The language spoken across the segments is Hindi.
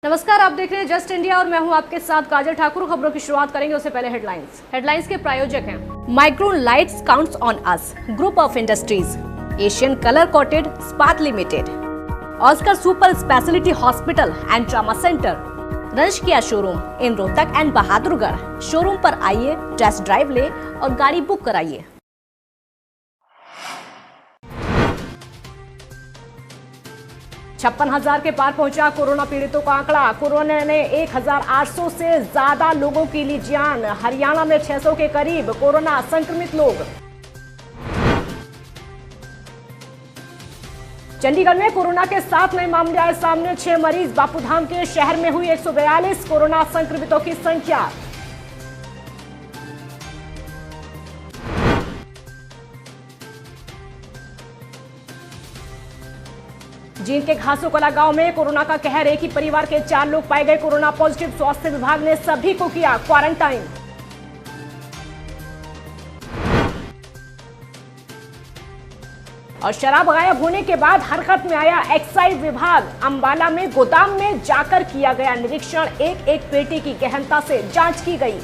नमस्कार, आप देख रहे हैं जस्ट इंडिया और मैं हूं आपके साथ काजल ठाकुर। खबरों की शुरुआत करेंगे उससे पहले हेडलाइंस के प्रायोजक हैं Micron lights counts on us, group of industries, Asian colour coated स्पात limited, Oscar super speciality hospital and trauma centre, रंश किया showroom in Rohtak and Bahadurgarh. Showroom पर आइए, टेस्ट ड्राइव ले और गाड़ी बुक कराइए। 56,000 के पार पहुंचा कोरोना पीड़ितों का आंकड़ा। कोरोना ने 1,800 से ज्यादा लोगों की ली जान। हरियाणा में 600 के करीब कोरोना संक्रमित लोग। चंडीगढ़ में कोरोना के 7 नए मामले आए सामने। 6 मरीज। बापूधाम के शहर में हुई 142 कोरोना संक्रमितों की संख्या। जींद के घासोकला गांव में कोरोना का कहर। एक ही परिवार के 4 लोग पाए गए कोरोना पॉजिटिव। स्वास्थ्य विभाग ने सभी को किया क्वारंटाइन। और शराब गायब होने के बाद हरकत में आया एक्साइज विभाग। अंबाला में गोदाम में जाकर किया गया निरीक्षण। एक पेटी की गहनता से जांच की गई।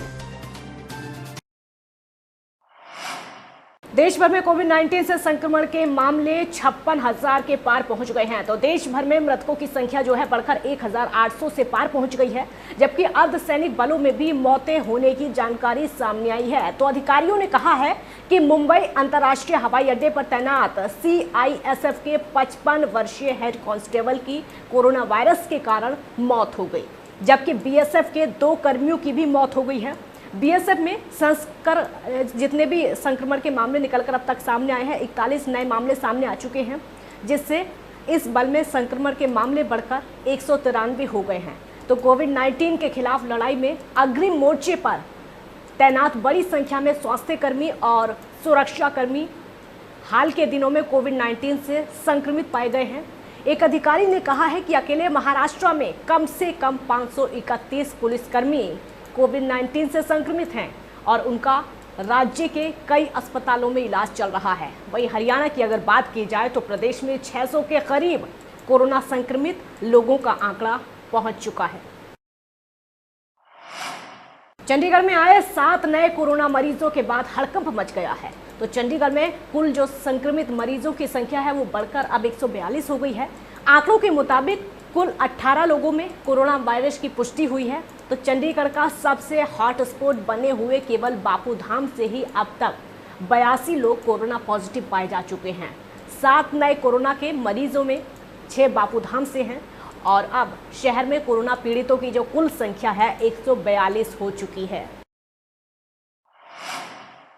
देश भर में कोविड-19 से संक्रमण के मामले 56,000 के पार पहुंच गए हैं। तो देश भर में मृतकों की संख्या जो है बढ़कर 1,800 से पार पहुंच गई है, जबकि अर्धसैनिक बलों में भी मौतें होने की जानकारी सामने आई है। तो अधिकारियों ने कहा है कि मुंबई अंतर्राष्ट्रीय हवाई अड्डे पर तैनात CISF के 55 वर्षीय हेड कांस्टेबल की कोरोना वायरस के कारण मौत हो गई, जबकि BSF के 2 कर्मियों की भी मौत हो गई है। BSF में जितने भी संक्रमण के मामले निकलकर अब तक सामने आए हैं, 41 नए मामले सामने आ चुके हैं, जिससे इस बल में संक्रमण के मामले बढ़कर 193 हो गए हैं। तो कोविड-19 के खिलाफ लड़ाई में अग्रिम मोर्चे पर तैनात बड़ी संख्या में स्वास्थ्य कर्मी और सुरक्षा कर्मी हाल के दिनों में कोविड-19 से संक्रमित पाए गए हैं। एक अधिकारी ने कहा है कि अकेले महाराष्ट्र में कम से कम 531 पुलिसकर्मी कोविड-19 से संक्रमित हैं और उनका राज्य के कई अस्पतालों में इलाज चल रहा है। वहीं हरियाणा की अगर बात की जाए तो प्रदेश में 600 के करीब कोरोना संक्रमित लोगों का आंकड़ा पहुंच चुका है। चंडीगढ़ में आए 7 नए कोरोना मरीजों के बाद हड़कंप मच गया है। तो चंडीगढ़ में कुल जो संक्रमित मरीजों की संख्या है वो बढ़कर अब 142 हो गई है। आंकड़ों के मुताबिक कुल 18 लोगों में कोरोना वायरस की पुष्टि हुई है। तो चंडीगढ़ का सबसे हॉटस्पॉट बने हुए केवल बापूधाम से ही अब तक 82 लोग कोरोना पॉजिटिव पाए जा चुके हैं। 7 नए कोरोना के मरीजों में 6 बापूधाम से हैं और अब शहर में कोरोना पीड़ितों की जो कुल संख्या है 142 हो चुकी है।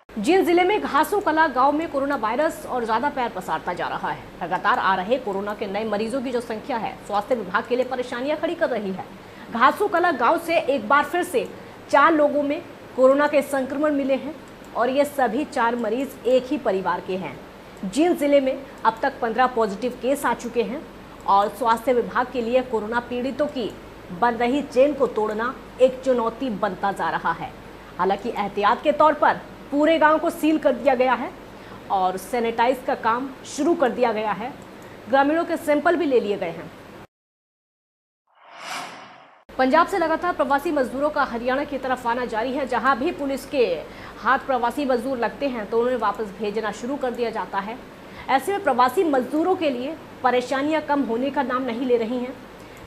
जींद जिले में घासोकला गांव में कोरोना वायरस और ज्यादा पैर पसारता जा रहा है। लगातार आ रहे कोरोना के नए मरीजों की जो संख्या है स्वास्थ्य विभाग के लिए परेशानियां खड़ी कर रही है। घासोकला गांव से एक बार फिर से 4 लोगों में कोरोना के संक्रमण मिले हैं और ये सभी 4 मरीज एक ही परिवार के हैं। जींद जिले में अब तक 15 पॉजिटिव केस आ चुके हैं और स्वास्थ्य विभाग के लिए कोरोना पीड़ितों की बन रही चेन को तोड़ना एक चुनौती बनता जा रहा है। हालांकि एहतियात के तौर पर पूरे गांव को सील कर दिया गया है और सैनिटाइज का काम शुरू कर दिया गया है। ग्रामीणों के सैंपल भी ले लिए गए हैं। पंजाब से लगातार प्रवासी मजदूरों का हरियाणा की तरफ आना जारी है। जहां भी पुलिस के हाथ प्रवासी मजदूर लगते हैं तो उन्हें वापस भेजना शुरू कर दिया जाता है। ऐसे में प्रवासी मजदूरों के लिए परेशानियां कम होने का नाम नहीं ले रही हैं।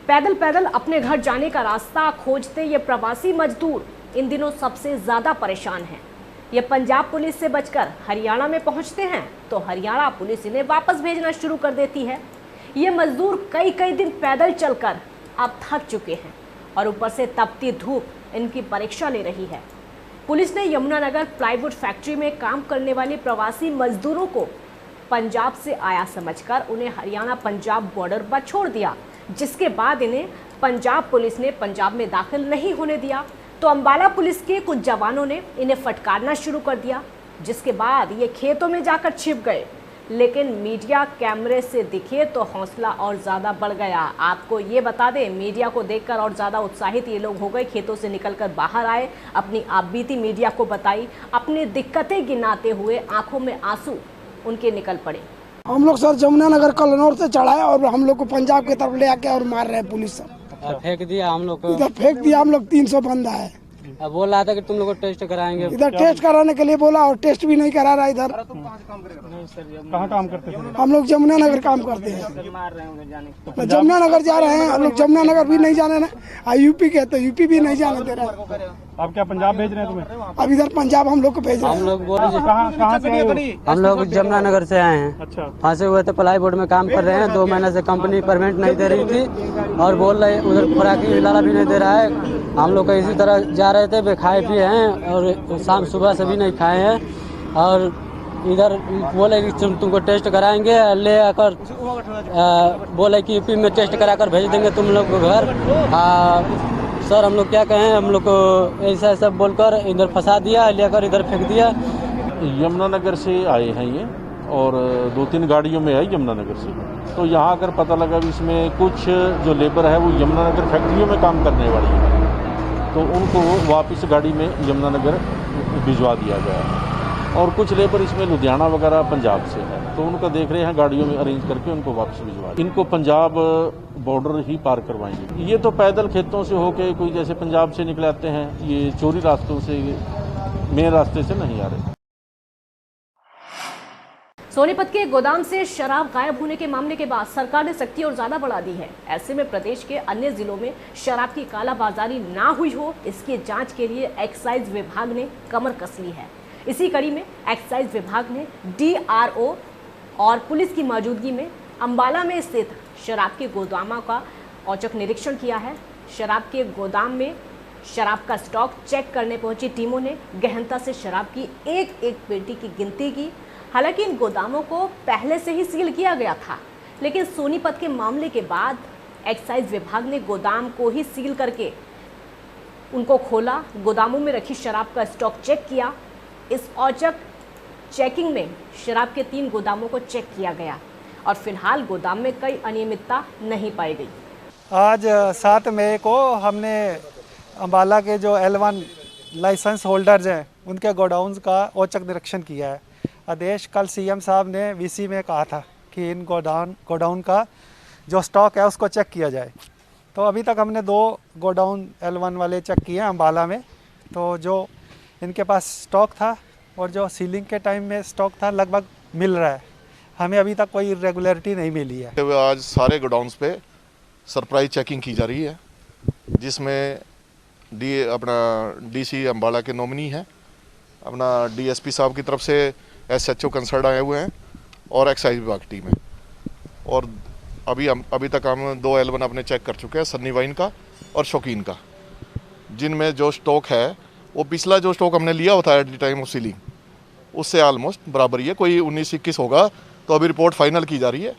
पैदल पैदल अपने घर जाने का रास्ता खोजते ये प्रवासी मजदूर इन दिनों सबसे ज़्यादा परेशान हैं। ये पंजाब पुलिस से बचकर हरियाणा में पहुंचते हैं तो हरियाणा पुलिस इन्हें वापस भेजना शुरू कर देती है। ये मजदूर कई दिन पैदल चलकर अब थक चुके हैं और ऊपर से तपती धूप इनकी परीक्षा ले रही है। पुलिस ने यमुनानगर प्लाईवुड फैक्ट्री में काम करने वाले प्रवासी मजदूरों को पंजाब से आया समझकर उन्हें हरियाणा पंजाब बॉर्डर पर छोड़ दिया, जिसके बाद इन्हें पंजाब पुलिस ने पंजाब में दाखिल नहीं होने दिया। तो अंबाला पुलिस के कुछ जवानों ने इन्हें फटकारना शुरू कर दिया, जिसके बाद ये खेतों में जाकर छिप गए। लेकिन मीडिया कैमरे से दिखे तो हौसला और ज़्यादा बढ़ गया। आपको ये बता दें, मीडिया को देखकर और ज़्यादा उत्साहित ये लोग हो गए। खेतों से निकलकर बाहर आए, अपनी आपबीती मीडिया को बताई, अपनी दिक्कतें गिनाते हुए आंखों में आंसू उनके निकल पड़े। हम लोग सर जमुनानगर कलनौर से चढ़ा है और हम लोग को पंजाब की तरफ ले आके और मार रहे हैं पुलिस सब। फेंक दिया हम लोग को, इधर फेंक दिया हम लोग। 300 बंदा है। अब बोल रहा था कि तुम लोग को टेस्ट कराएंगे। इधर टेस्ट कराने के लिए बोला और टेस्ट भी नहीं करा रहा। इधर कहाँ काम करते थे? हम लोग जमुनानगर काम करते हैं। जमुनानगर जा रहे हैं हम लोग। जमुनानगर भी नहीं जाने ना, यूपी के तो यूपी भी नहीं जाने दे रहे। आप क्या पंजाब भेज रहे हैं तुम्हें? अब इधर पंजाब हम लोग को भेज रहे हैं। हम लोग बोल रहे कहाँ से आए हो? हम लोग जमुनानगर से आए हैं। अच्छा, फंसे हुए थे, प्लाई बोर्ड में काम कर रहे हैं। 2 महीने से कंपनी परमिट नहीं दे रही थी और बोल रहे उधर खुराकी लाला भी नहीं दे रहा है। हम लोग इसी तरह जा रहे थे, खाए पिए हैं और शाम सुबह से भी नहीं खाए हैं। और इधर बोले कि तुमको टेस्ट कराएंगे, ले आकर बोले कि यूपी में टेस्ट कराकर भेज देंगे तुम लोग को घर। सर हम लोग क्या कहें, हम लोग को ऐसा सब बोलकर इधर फंसा दिया, लेकर इधर फेंक दिया। यमुनानगर से आए हैं ये और 2-3 गाड़ियों में आई यमुनानगर से। तो यहाँ अगर पता लगा भी इसमें कुछ जो लेबर है वो यमुनानगर फैक्ट्रियों में काम करने वाली है, तो उनको वापस गाड़ी में यमुनानगर भिजवा दिया गया है। और कुछ लेबर इसमें लुधियाना वगैरह पंजाब से है, तो उनका देख रहे हैं गाड़ियों में अरेंज करके उनको वापस भिजवा। इनको पंजाब बॉर्डर ही पार करवाएंगे। ये तो पैदल खेतों से होके कोई जैसे पंजाब से निकले आते हैं, ये चोरी रास्तों से, मेन रास्ते से नहीं आ रहे। सोनीपत के गोदाम से शराब गायब होने के मामले के बाद सरकार ने सख्ती और ज्यादा बढ़ा दी है। ऐसे में प्रदेश के अन्य जिलों में शराब की कालाबाजारी ना हुई हो, इसकी जांच के लिए एक्साइज विभाग ने कमर कस ली है। इसी कड़ी में एक्साइज विभाग ने DRO और पुलिस की मौजूदगी में अंबाला में स्थित शराब के गोदामों का औचक निरीक्षण किया है। शराब के गोदाम में शराब का स्टॉक चेक करने पहुंची टीमों ने गहनता से शराब की एक एक पेटी की गिनती की। हालांकि इन गोदामों को पहले से ही सील किया गया था, लेकिन सोनीपत के मामले के बाद एक्साइज विभाग ने गोदाम को ही सील करके उनको खोला, गोदामों में रखी शराब का स्टॉक चेक किया। इस औचक चेकिंग में शराब के 3 गोदामों को चेक किया गया और फिलहाल गोदाम में कोई अनियमितता नहीं पाई गई। आज 7 मई को हमने अंबाला के जो L1 लाइसेंस होल्डर्स हैं उनके गोडाउन्स का औचक निरीक्षण किया है। आदेश कल CM साहब ने VC में कहा था कि इन गोडाउन का जो स्टॉक है उसको चेक किया जाए। तो अभी तक हमने 2 गोडाउन L1 वाले चेक किए हैं अंबाला में। तो जो इनके पास स्टॉक था और जो सीलिंग के टाइम में स्टॉक था लगभग मिल रहा है। हमें अभी तक कोई इरेगुलरिटी नहीं मिली है। आज सारे गोडाउन्स पे सरप्राइज चेकिंग की जा रही है, जिसमें अपना DC अंबाला के नॉमिनी है, अपना DSP साहब की तरफ से SHO कंसर्न आए हुए हैं और एक्साइज विभाग टीम है। और अभी तक हम 2 L1 अपने चेक कर चुके हैं, सन्नी वाइन का और शौकीन का, जिनमें जो स्टॉक है वो पिछला जो स्टॉक हमने लिया होता है at the time of ceiling उससे ऑलमोस्ट बराबर ही है। कोई 19-21 होगा तो अभी रिपोर्ट फाइनल की जा रही है,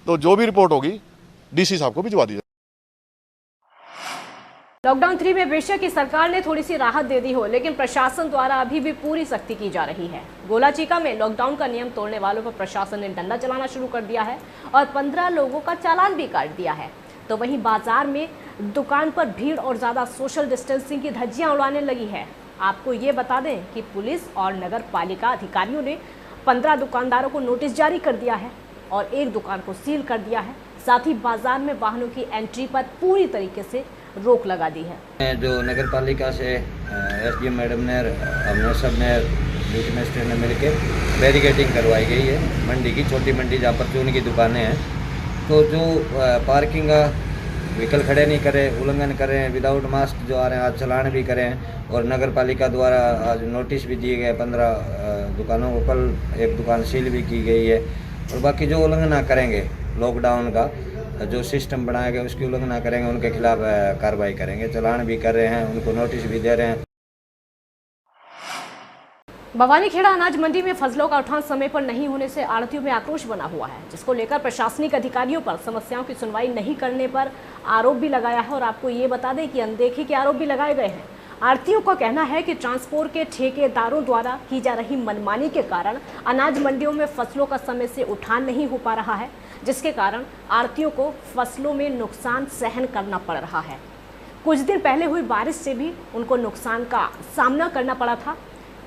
तो जो भी रिपोर्ट होगी DC साहब को भिजवा दी जाएगी। लॉकडाउन 3 में बेशक की सरकार ने थोड़ी सी राहत दे दी हो, लेकिन प्रशासन द्वारा अभी भी पूरी सख्ती की जा रही है। गोला चीका में लॉकडाउन का नियम तोड़ने वालों पर प्रशासन ने डंडा चलाना शुरू कर दिया है और 15 लोगों का चालान भी काट दिया है। तो वहीं बाजार में दुकान पर भीड़ और ज़्यादा सोशल डिस्टेंसिंग की धज्जियां उड़ाने लगी है। आपको ये बता दें कि पुलिस और नगर पालिका अधिकारियों ने 15 दुकानदारों को नोटिस जारी कर दिया है और एक दुकान को सील कर दिया है। साथ ही बाजार में वाहनों की एंट्री पर पूरी तरीके से रोक लगा दी है। जो नगर पालिका से SDM मैडम ने हमने सब ने ड्यूटी मजिस्ट्रेट ने मिलकर बैरिकेडिंग करवाई गई है। मंडी की छोटी मंडी जहाँ पर चून की दुकानें हैं, तो जो पार्किंग व्हीकल खड़े नहीं करें, उल्लंघन करें, विदाउट मास्क जो आ रहे हैं आज चलान भी करें। और नगर पालिका द्वारा आज नोटिस भी दिए गए 15 दुकानों को, कल एक दुकान सील भी की गई है। और बाकी जो उल्लंघन करेंगे लॉकडाउन का जो सिस्टम बनाया गया उसकी उल्लंघना करेंगे, उनके खिलाफ कार्रवाई करेंगे। चलान भी कर रहे हैं, उनको नोटिस भी दे रहे हैं। भवानीखेड़ा अनाज मंडी में फसलों का उठान समय पर नहीं होने से आढ़तियों में आक्रोश बना हुआ है, जिसको लेकर प्रशासनिक अधिकारियों पर समस्याओं की सुनवाई नहीं करने पर आरोप भी लगाया है। और आपको ये बता दें कि अनदेखी के आरोप भी लगाए गए हैं। आढ़तियों का कहना है कि ट्रांसपोर्ट के ठेकेदारों द्वारा की जा रही मनमानी के कारण अनाज मंडियों में फसलों का समय से उठान नहीं हो पा रहा है, जिसके कारण आढ़तियों को फसलों में नुकसान सहन करना पड़ रहा है। कुछ दिन पहले हुई बारिश से भी उनको नुकसान का सामना करना पड़ा था।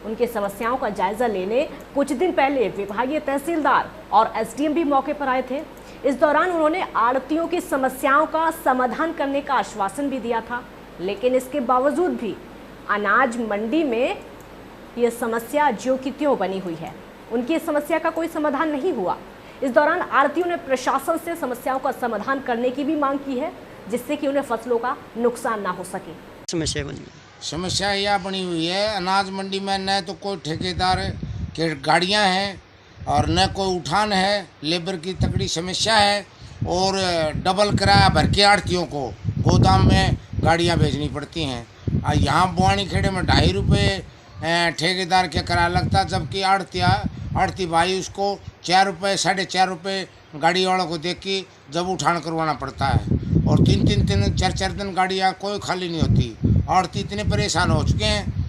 उनकी समस्याओं का जायजा लेने कुछ दिन पहले विभागीय तहसीलदार और एसडीएम भी मौके पर आए थे। इस दौरान उन्होंने आढ़तियों की समस्याओं का समाधान करने का आश्वासन भी दिया था, लेकिन इसके बावजूद भी अनाज मंडी में ये समस्या ज्यों की त्यों बनी हुई है। उनकी इस समस्या का कोई समाधान नहीं हुआ। इस दौरान आढ़तियों ने प्रशासन से समस्याओं का समाधान करने की भी मांग की है, जिससे कि उन्हें फसलों का नुकसान ना हो सके। समस्या यह बनी हुई है, अनाज मंडी में न तो कोई ठेकेदार के गाड़ियां हैं और न कोई उठान है, लेबर की तकड़ी समस्या है और डबल किराया भर के आढ़तियों को गोदाम में गाड़ियां भेजनी पड़ती हैं। यहाँ बुआनी खेड़े में 2.5 रुपये ठेकेदार के किराया लगता, जबकि आढ़ती भाई उसको 4 रुपये 4.5 रुपये गाड़ी वालों को देख के जब उठान करवाना पड़ता है और 3-3 दिन 4-4 दिन गाड़ियाँ कोई खाली नहीं होती। आढ़ती इतने परेशान हो चुके हैं।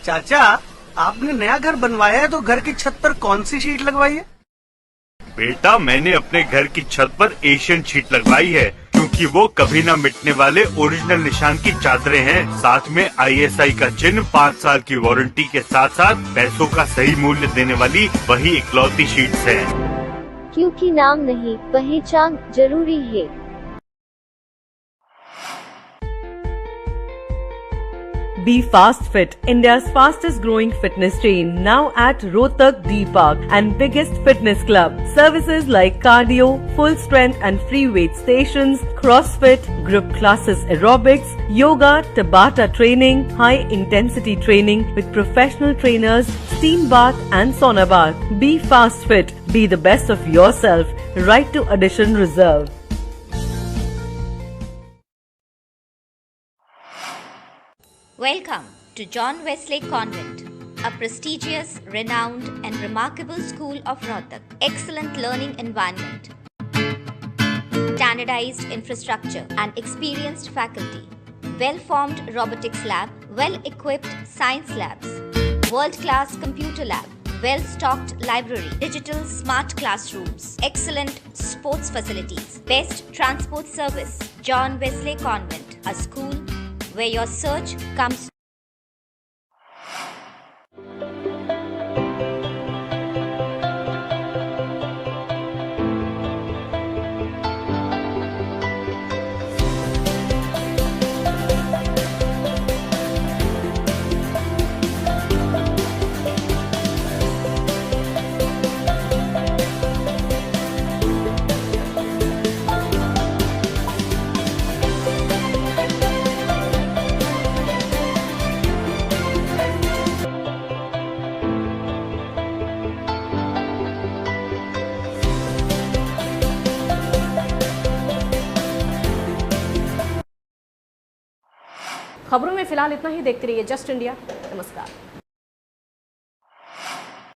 चाचा, आपने नया घर बनवाया है तो घर की छत पर कौन सी शीट लगवाई है? बेटा, मैंने अपने घर की छत पर एशियन शीट लगवाई है, क्योंकि वो कभी न मिटने वाले ओरिजिनल निशान की चादरें हैं। साथ में ISI का चिन्ह, 5 साल की वारंटी के साथ साथ पैसों का सही मूल्य देने वाली वही इकलौती शीट्स हैं। क्योंकि नाम नहीं, पहचान जरूरी है। Be Fast Fit, India's fastest growing fitness chain, now at Rohtak D Park and biggest fitness club. Services like cardio, full strength and free weight stations, CrossFit, group classes, aerobics, yoga, Tabata training, high intensity training with professional trainers, steam bath and sauna bath. Be Fast Fit, be the best of yourself. Right to addition reserved. Welcome to John Wesley Convent, a prestigious, renowned and remarkable school of Rohtak. Excellent learning environment, standardized infrastructure and experienced faculty, well-formed robotics lab, well-equipped science labs, world-class computer lab, well-stocked library, digital smart classrooms, excellent sports facilities, best transport service. John Wesley Convent, a school where your search comes. खबरों में फिलहाल इतना ही। देखते रहिए जस्ट इंडिया। नमस्कार।